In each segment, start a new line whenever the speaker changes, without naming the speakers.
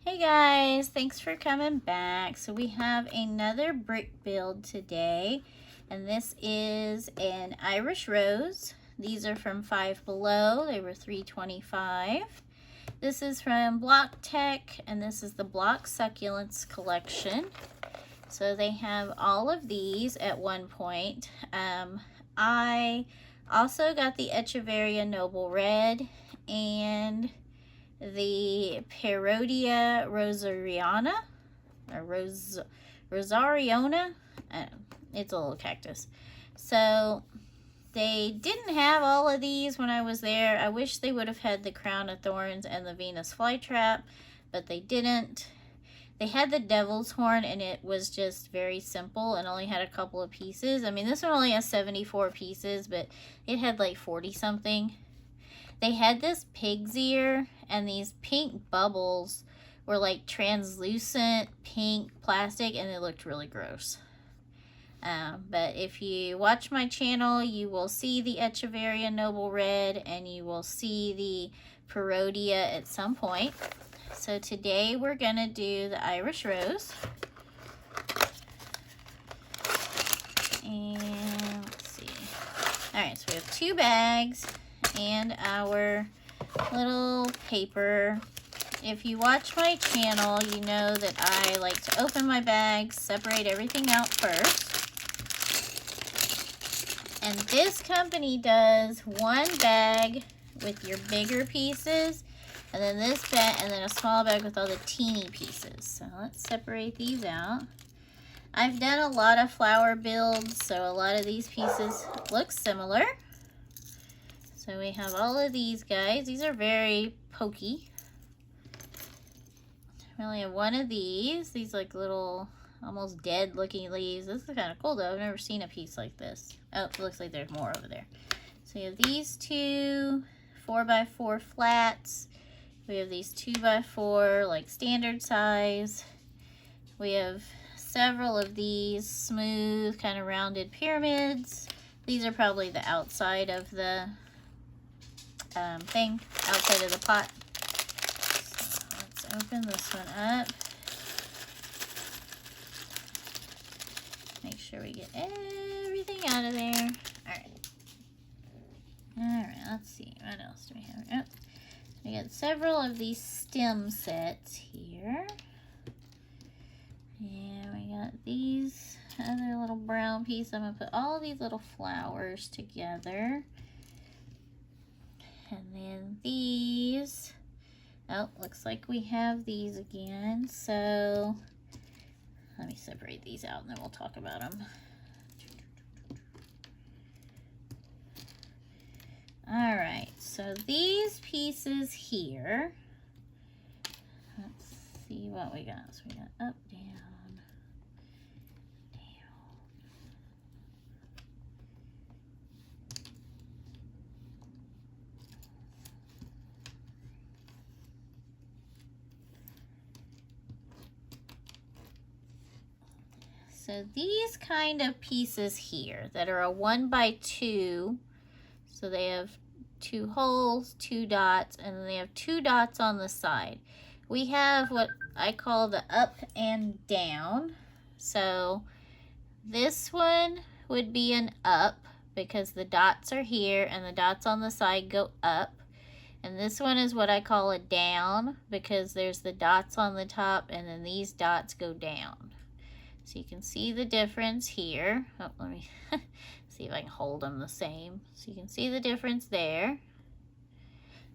Hey guys, thanks for coming back. So we have another brick build today, and this is an Irish Rose. These are from Five Below. They were $3.25. This is from Block Tech, and this is the Block Succulents collection. So they have all of these at one point. I also got the Echeverria Noble Red and the Perodia Rosariana, or Rosariona. It's a little cactus. So they didn't have all of these when I was there. I wish they would have had the Crown of Thorns and the Venus Flytrap, but they didn't. They had the Devil's Horn, and it was just very simple and only had a couple of pieces. I mean, this one only has 74 pieces, but it had like 40 something. They had this pig's ear, and these pink bubbles were like translucent pink plastic, and it looked really gross. But if you watch my channel, you will see the Echeverria Noble Red, and you will see the Perodia at some point. So today we're going to do the Irish Rose. And let's see. Alright, so we have 2 bags and our little paper. If you watch my channel, you know that I like to open my bags, separate everything out first. And this company does one bag with your bigger pieces, and then this bag, and then a small bag with all the teeny pieces. So let's separate these out. I've done a lot of flower builds, so a lot of these pieces look similar. So we have all of these guys. These are very pokey. We only have one of these. These like little, almost dead looking leaves. This is kind of cool though. I've never seen a piece like this. Oh, it looks like there's more over there. So we have these 2 4x4 flats. We have these 2x4 like standard size. We have several of these smooth kind of rounded pyramids. These are probably the outside of the thing, outside of the pot. So let's open this one up. Make sure we get everything out of there. Alright, let's see. What else do we have? Oh, we got several of these stem sets here. Yeah, we got these other little brown piece. I'm going to put all these little flowers together. And then these. Oh, looks like we have these again. So let me separate these out and then we'll talk about them. Alright, so these pieces here, let's see what we got. So we got up, down, down. So these kind of pieces here that are a 1x2, so they have 2 holes, 2 dots, and then they have 2 dots on the side. We have what I call the up and down. So this one would be an up because the dots are here and the dots on the side go up. And this one is what I call a down because there's the dots on the top and then these dots go down. So you can see the difference here. Oh, let me see if I can hold them the same. So you can see the difference there.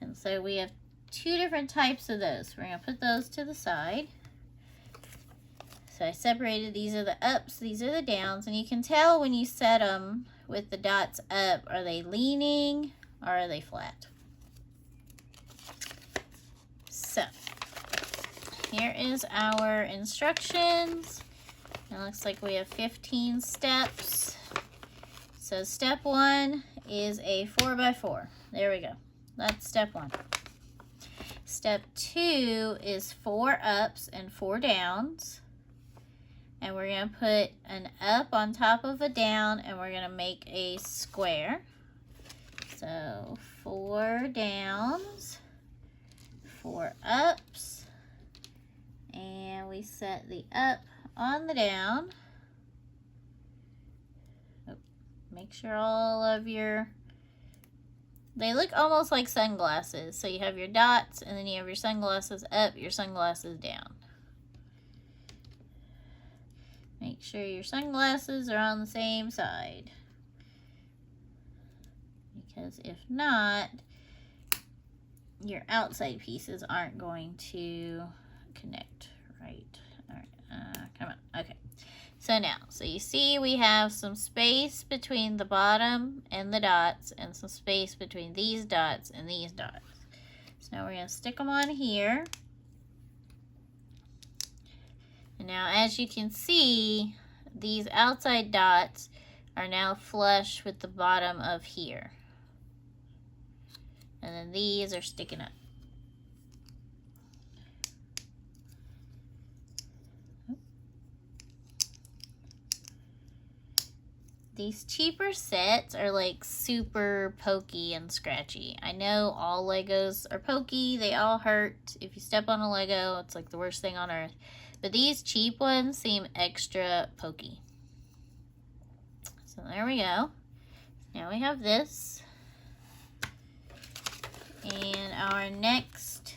And so we have 2 different types of those. We're going to put those to the side. So I separated, these are the ups, these are the downs. And you can tell when you set them with the dots up, are they leaning or are they flat? So here is our instructions. It looks like we have 15 steps. So step 1 is a 4x4. There we go. That's step 1. Step 2 is 4 ups and 4 downs. And we're going to put an up on top of a down and we're going to make a square. So 4 downs, 4 ups, we set the up on the down. Oh, make sure all of your, they look almost like sunglasses. So you have your dots and then you have your sunglasses up, your sunglasses down. Make sure your sunglasses are on the same side. Because if not, your outside pieces aren't going to connect right. All right, come on. Okay. So now, so you see we have some space between the bottom and the dots and some space between these dots and these dots. So now we're going to stick them on here. And now as you can see, these outside dots are now flush with the bottom of here. And then these are sticking up. These cheaper sets are like super pokey and scratchy. I know all Legos are pokey. They all hurt. If you step on a Lego, it's like the worst thing on earth. But these cheap ones seem extra pokey. So there we go. Now we have this. And our next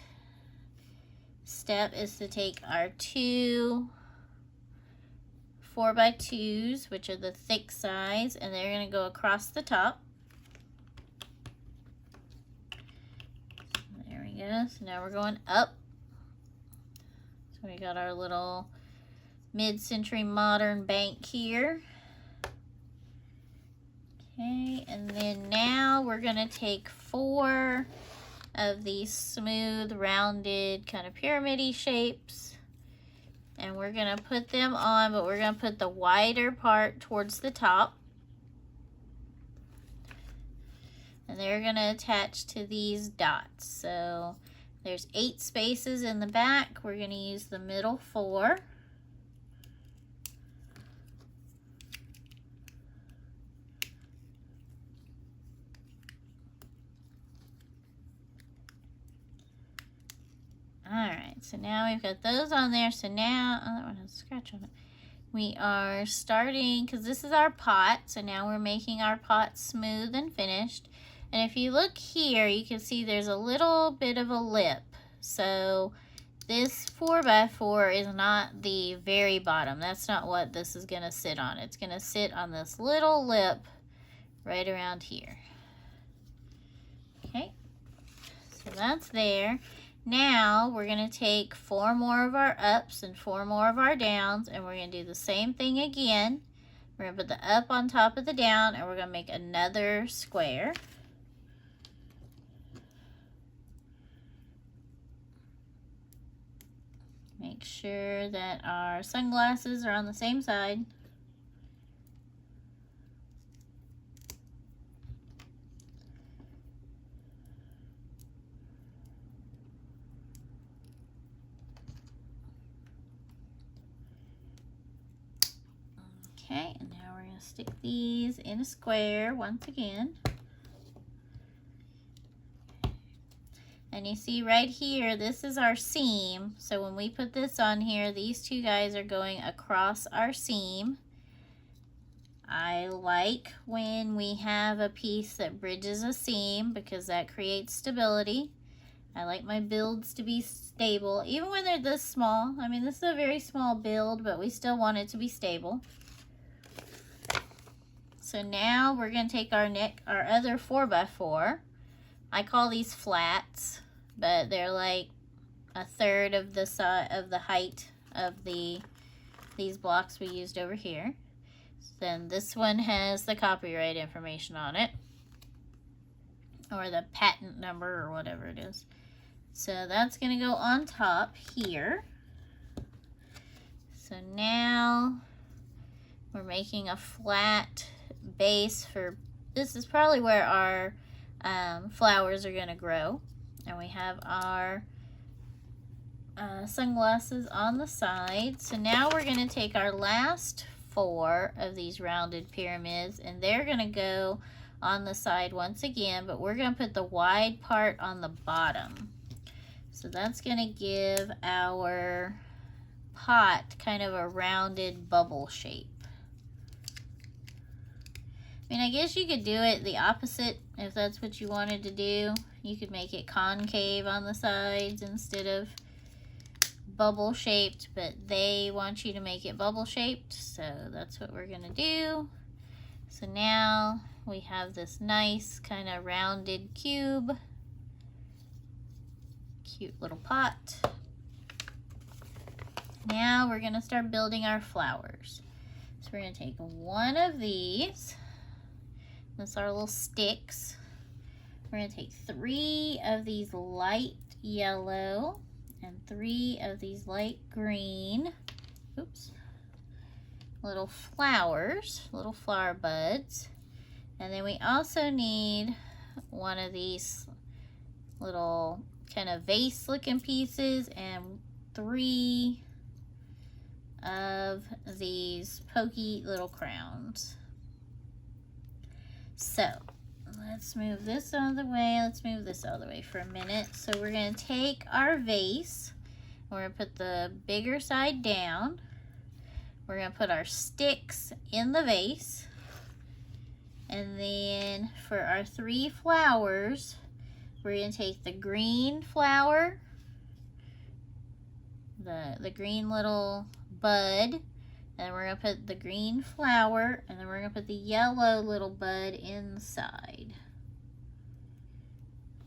step is to take our two 4x2s, which are the thick size, and they're going to go across the top. There we go. So now we're going up. So we got our little mid-century modern bank here. Okay, and then now we're going to take 4 of these smooth, rounded, kind of pyramid-y shapes. And we're going to put them on, but we're going to put the wider part towards the top. And they're going to attach to these dots. So there's 8 spaces in the back. We're going to use the middle 4. Alright, so now we've got those on there. So now, oh, that one has a scratch on it. We are starting, because this is our pot, so now we're making our pot smooth and finished. And if you look here, you can see there's a little bit of a lip. So this 4x4 is not the very bottom. That's not what this is going to sit on. It's going to sit on this little lip right around here. Okay, so that's there. Now we're going to take 4 more of our ups and 4 more of our downs, and we're going to do the same thing again. We're going to put the up on top of the down, and we're going to make another square. Make sure that our sunglasses are on the same side. Okay, and now we're going to stick these in a square once again. And you see right here, this is our seam. So when we put this on here, these 2 guys are going across our seam. I like when we have a piece that bridges a seam because that creates stability. I like my builds to be stable, even when they're this small. I mean, this is a very small build, but we still want it to be stable. So now we're going to take our other 4x4. I call these flats, but they're like 1/3 of the height of these blocks we used over here. Then this one has the copyright information on it, or the patent number, or whatever it is. So that's going to go on top here. So now we're making a flat base for, this is probably where our flowers are going to grow. And we have our sunglasses on the side. So now we're going to take our last 4 of these rounded pyramids, and they're going to go on the side once again, but we're going to put the wide part on the bottom. So that's going to give our pot kind of a rounded bubble shape. I mean, I guess you could do it the opposite if that's what you wanted to do. You could make it concave on the sides instead of bubble shaped, but they want you to make it bubble shaped, so that's what we're gonna do. So now we have this nice kind of rounded cube. Cute little pot. Now we're gonna start building our flowers. So we're gonna take one of these. That's our little sticks. We're gonna take 3 of these light yellow and 3 of these light green. Oops. Little flowers, little flower buds. And then we also need one of these little kind of vase looking pieces and 3 of these pokey little crowns. So let's move this out of the way. Let's move this out of the way for a minute. So we're going to take our vase. We're going to put the bigger side down. We're going to put our sticks in the vase. And then for our 3 flowers, we're going to take the green flower, the green little bud, and we're going to put the green flower, and then we're going to put the yellow little bud inside.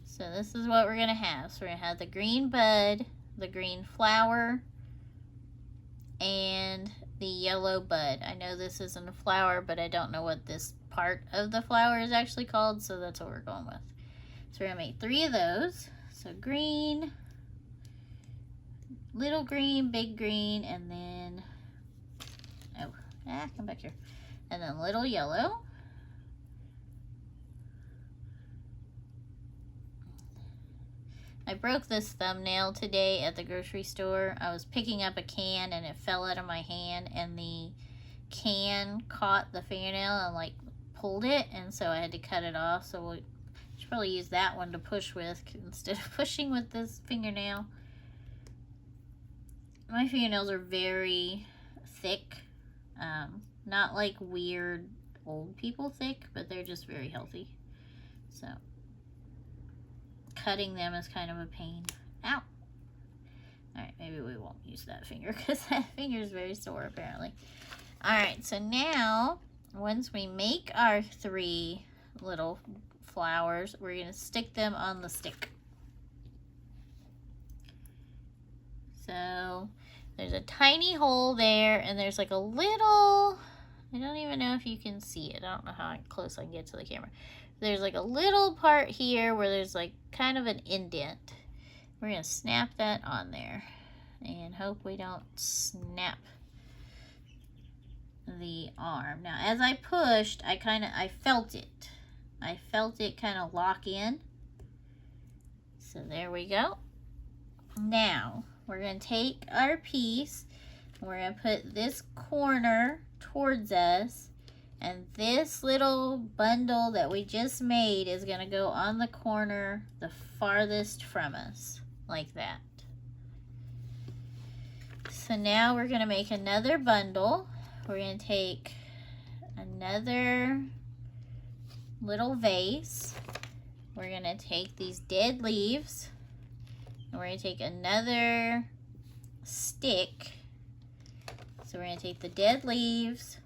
So this is what we're going to have. So we're going to have the green bud, the green flower, and the yellow bud. I know this isn't a flower, but I don't know what this part of the flower is actually called, so that's what we're going with. So we're going to make 3 of those. So green, little green, big green, and then, come back here. And then little yellow. I broke this thumbnail today at the grocery store. I was picking up a can and it fell out of my hand, and the can caught the fingernail and like pulled it, and so I had to cut it off. So we should probably use that one to push with instead of pushing with this fingernail. My fingernails are very thick. Not like weird old people thick, but they're just very healthy. So cutting them is kind of a pain. Ow! Alright, maybe we won't use that finger because that finger is very sore apparently. Alright, so now once we make our 3 little flowers, we're going to stick them on the stick. So there's a tiny hole there, and there's like a little, I don't even know if you can see it. I don't know how close I can get to the camera. There's like a little part here where there's like kind of an indent. We're going to snap that on there and hope we don't snap the arm. Now as I pushed, I felt it. I felt it kind of lock in. So there we go. Now we're going to take our piece, we're going to put this corner towards us, and this little bundle that we just made is going to go on the corner the farthest from us, like that. So now we're going to make another bundle. We're going to take another little vase. We're going to take these dead leaves, and we're going to take another stick. So we're going to take the dead leaves,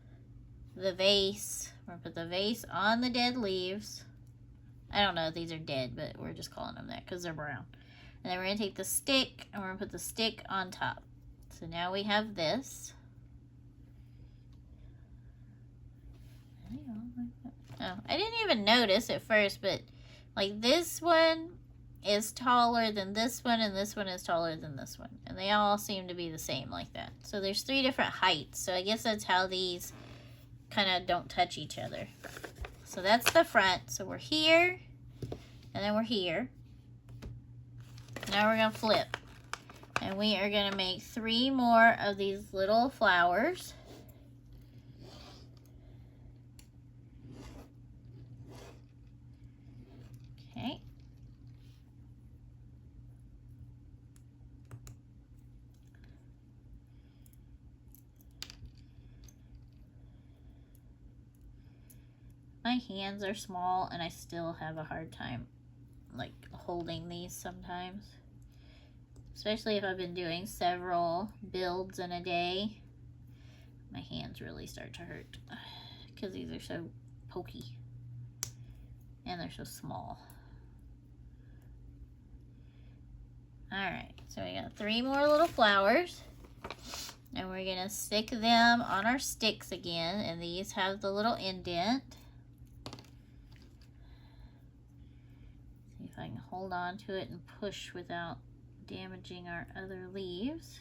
the vase. We're going to put the vase on the dead leaves. I don't know if these are dead, but we're just calling them that because they're brown. And then we're going to take the stick, and we're going to put the stick on top. So now we have this. Oh, I didn't even notice at first, but like this one is taller than this one, and this one is taller than this one. And they all seem to be the same like that. So there's 3 different heights. So I guess that's how these kind of don't touch each other. So that's the front. So we're here, and then we're here. Now we're going to flip. And we are going to make 3 more of these little flowers. Okay. my hands are small and I still have a hard time like holding these sometimes. Especially if I've been doing several builds in a day. My hands really start to hurt because these are so pokey and they're so small. Alright, so we got 3 more little flowers. And we're going to stick them on our sticks again. And these have the little indent. See if I can hold on to it and push without damaging our other leaves.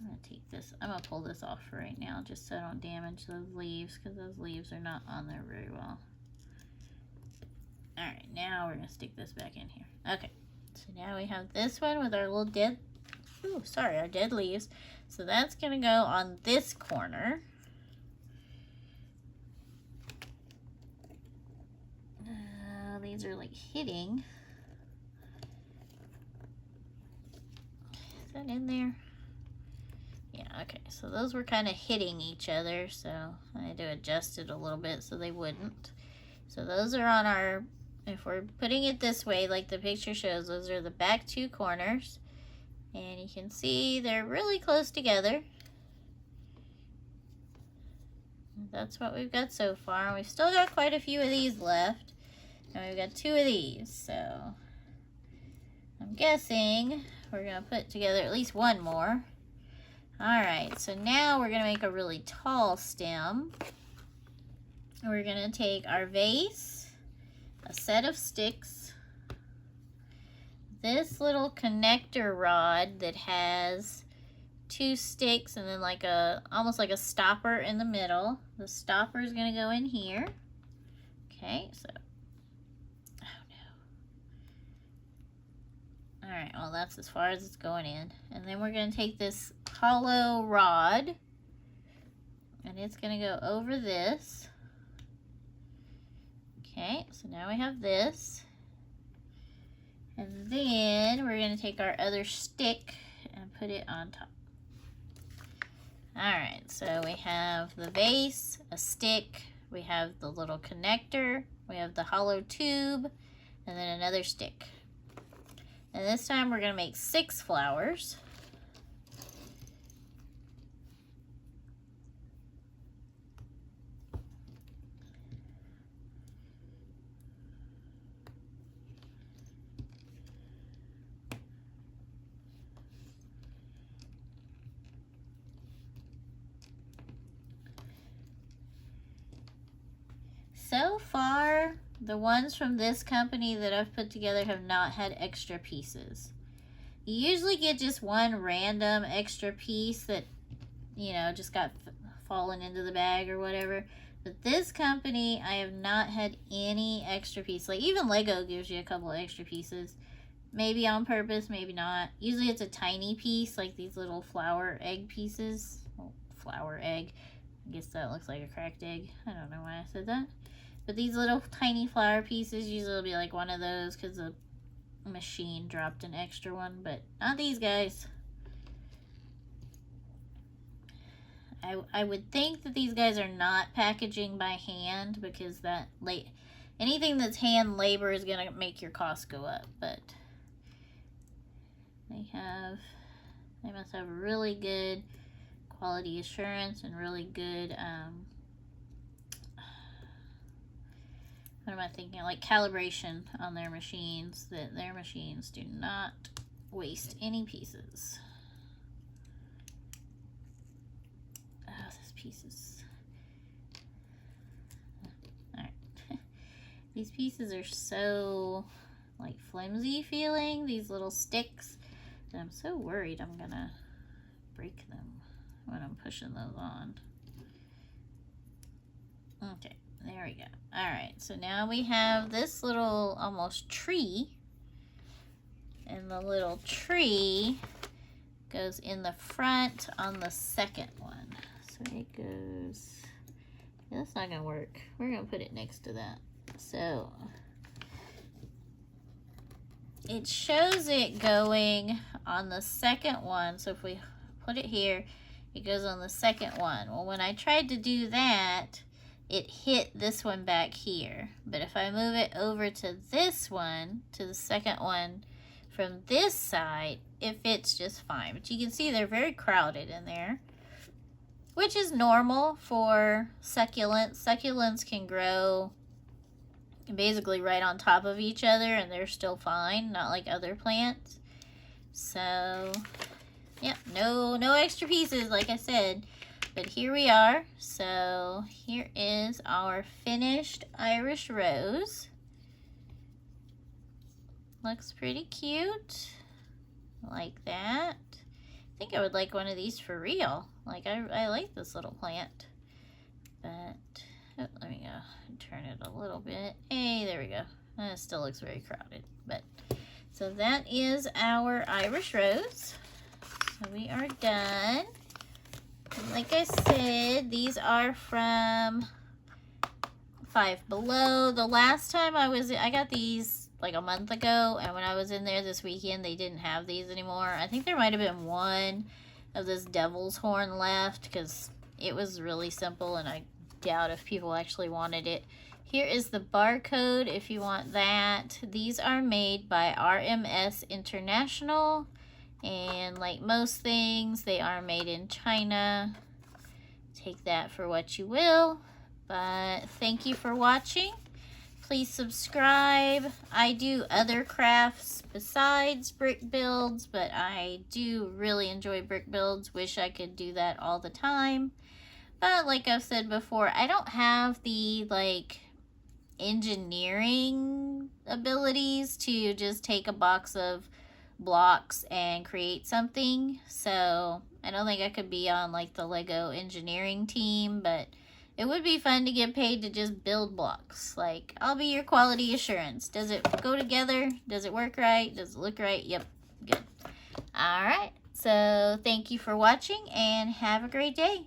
I'm going to take this, I'm going to pull this off for right now just so I don't damage those leaves because those leaves are not on there very well. Alright, now we're going to stick this back in here. Okay, so now we have this one with our little dead leaves. So that's going to go on this corner. These are like hitting. Is that in there? Yeah, okay. So those were kind of hitting each other. So I had to adjust it a little bit so they wouldn't. So those are on our, if we're putting it this way, like the picture shows, those are the back 2 corners. And you can see they're really close together. That's what we've got so far. We've still got quite a few of these left. And we've got 2 of these. So I'm guessing we're going to put together at least 1 more. Alright, so now we're going to make a really tall stem. We're going to take our vase, a set of sticks, this little connector rod that has 2 sticks and then like almost like a stopper in the middle. The stopper is going to go in here. Okay, so, oh no. Alright, well that's as far as it's going in. And then we're going to take this hollow rod and it's going to go over this. Okay, so now we have this. And then we're going to take our other stick and put it on top. Alright, so we have the vase, a stick, we have the little connector, we have the hollow tube, and then another stick. And this time we're going to make 6 flowers. So far, the ones from this company that I've put together have not had extra pieces. You usually get just one random extra piece that, you know, just got fallen into the bag or whatever. But this company, I have not had any extra piece. Like even Lego gives you a couple of extra pieces. Maybe on purpose, maybe not. Usually it's a tiny piece, like these little flower egg pieces. Well, flower egg. I guess that looks like a cracked egg. I don't know why I said that. But these little tiny flower pieces usually will be like one of those because the machine dropped an extra one. But not these guys. I would think that these guys are not packaging by hand because that anything that's hand labor is going to make your cost go up. But they must have really good quality assurance and really good what am I thinking, like calibration on their machines, that their machines do not waste any pieces. Oh, this piece is, alright. These pieces are so like flimsy feeling, these little sticks, that I'm so worried I'm gonna break them when I'm pushing those on. Okay, there we go. Alright, so now we have this little almost tree, and the little tree goes in the front on the second one. So it goes, that's not gonna work. We're gonna put it next to that. So it shows it going on the second one. So if we put it here, it goes on the second one. Well, when I tried to do that, it hit this one back here. But if I move it over to this one, to the second one from this side, it fits just fine. But you can see they're very crowded in there, which is normal for succulents. Succulents can grow basically right on top of each other and they're still fine, not like other plants. So, yep, no extra pieces, like I said. But here we are. So here is our finished Irish rose. Looks pretty cute. Like that. I think I would like one of these for real. Like, I like this little plant. But, oh, let me go turn it a little bit. Hey, there we go. It still looks very crowded. But, so that is our Irish rose. So we are done. Like I said, these are from Five Below. The last time I got these like a month ago, and when I was in there this weekend, they didn't have these anymore. I think there might have been one of this devil's horn left because it was really simple, and I doubt if people actually wanted it. Here is the barcode if you want that. These are made by RMS International. And like most things, they are made in China. Take that for what you will. But thank you for watching. Please subscribe. I do other crafts besides brick builds, but I do really enjoy brick builds. Wish I could do that all the time. But like I've said before, I don't have the like engineering abilities to just take a box of blocks and create something. So I don't think I could be on like the Lego engineering team, but it would be fun to get paid to just build blocks. Like, I'll be your quality assurance. Does it go together? Does it work right? Does it look right? Yep, good. All right, so thank you for watching and have a great day.